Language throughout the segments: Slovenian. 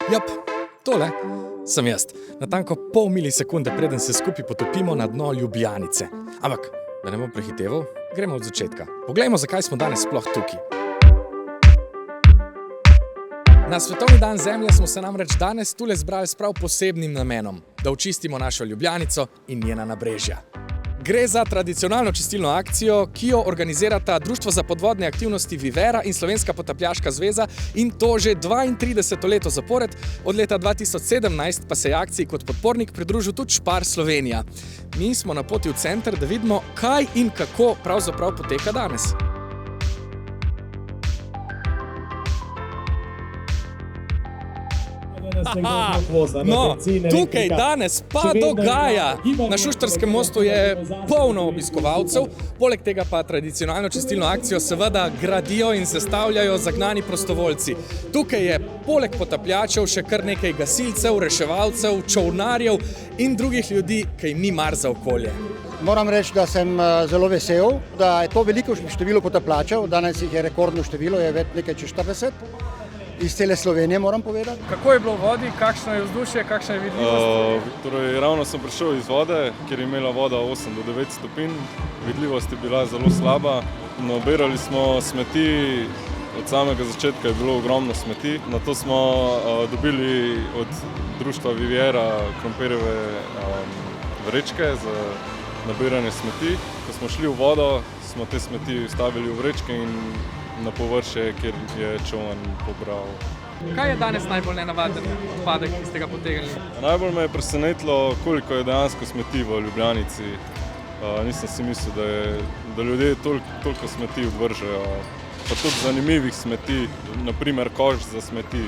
Jap, tole sem jaz. Natanko pol milisekunde, preden se skupaj potopimo na dno Ljubljanice. Ampak, da ne bom prehiteval, gremo od začetka. Poglejmo, zakaj smo danes sploh tukaj. Na Svetovni dan Zemlje smo se namreč danes tule zbrali s prav posebnim namenom, da očistimo našo Ljubljanico in njena nabrežja. Gre za tradicionalno čistilno akcijo, ki jo organizirata Društvo za podvodne aktivnosti Vivera in Slovenska potapljaška zveza, in to že 32. leto zapored, od leta 2017 pa se je akciji kot podpornik pridružil tudi Spar Slovenija. Mi smo na poti v center, da vidimo, kaj in kako pravzaprav poteka danes. No, tukaj danes pa dogaja. Na Šuštarskem mostu je polno obiskovalcev, poleg tega pa tradicionalno čistilno akcijo seveda gradijo in sestavljajo zagnani prostovoljci. Tukaj je poleg potapljačev še kar nekaj gasilcev, reševalcev, čolnarjev in drugih ljudi, ki jim ni mar za okolje. Moram reči, da sem zelo vesel, da je to veliko število potapljačev, danes jih je rekordno število, je več nekaj čez 40. Iz cele Slovenije, moram povedati. Kako je bilo v vodi, kakšno je vzdušje, kakšna je vidljivost? Ravno sem prišel iz vode, kjer je imela voda 8 do 9 stopinj. Vidljivost je bila zelo slaba. Nabirali smo smeti, od samega začetka je bilo ogromno smeti. Nato smo dobili od društva Vivera krompirjeve vrečke za nabiranje smeti. Ko smo šli v vodo, smo te smeti stavili v vrečke in na površje, kjer je čoln pobral. Kaj je danes najbolj nenavaden odpadek, ki ste ga potegnili? Najbolj me je presenetilo, koliko je dejansko smeti v Ljubljanici. Nisem si mislil, da ljudje toliko smeti odvržejo. Pa tudi zanimivih smeti, naprimer koš za smeti.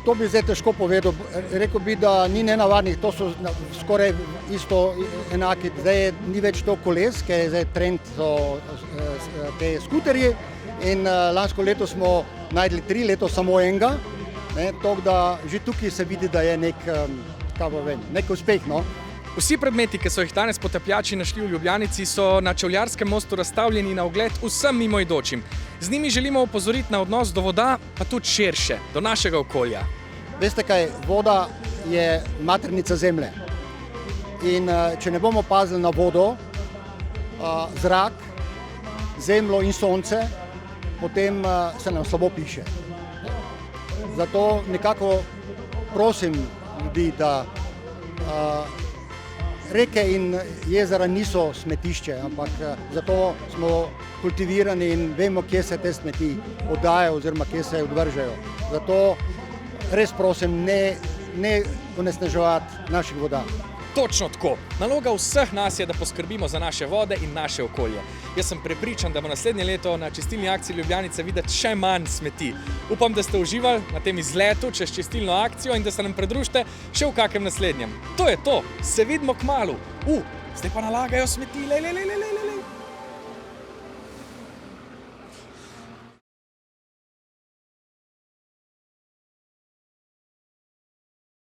To bi zdaj težko povedal. Rekel bi, da ni nenavadnih, to so skoraj isto enaki. Zdaj ni več to koles, ker je zdaj trend so te skuterji. In lansko leto smo najdli 3, leto samo enega. Tako da že tukaj se vidi, da je nek uspeh. No? Vsi predmeti, ki so jih danes potapljači našli v Ljubljanici, so na Čevljarskem mostu razstavljeni na ogled vsem mimoidočim. Z njimi želimo opozoriti na odnos do voda, pa tudi širše, do našega okolja. Veste kaj, voda je maternica zemlje. In če ne bomo pazili na vodo, zrak, zemljo in sonce, potem se nam slabo piše. Zato nekako prosim ljudi, da reke in jezera niso smetišče, ampak zato smo kultivirani in vemo, kje se te smeti oddajajo oziroma kje se odvržejo. Zato res prosim, ne onesnaževati naših voda. Točno tako. Naloga vseh nas je, da poskrbimo za naše vode in naše okolje. Jaz sem prepričan, da bo naslednje leto na čistilni akciji Ljubljanice videti še manj smeti. Upam, da ste uživali na tem izletu čez čistilno akcijo in da se nam pridružite še v kakem naslednjem. To je to. Se vidimo kmalu. Zdaj pa nalagajo smeti.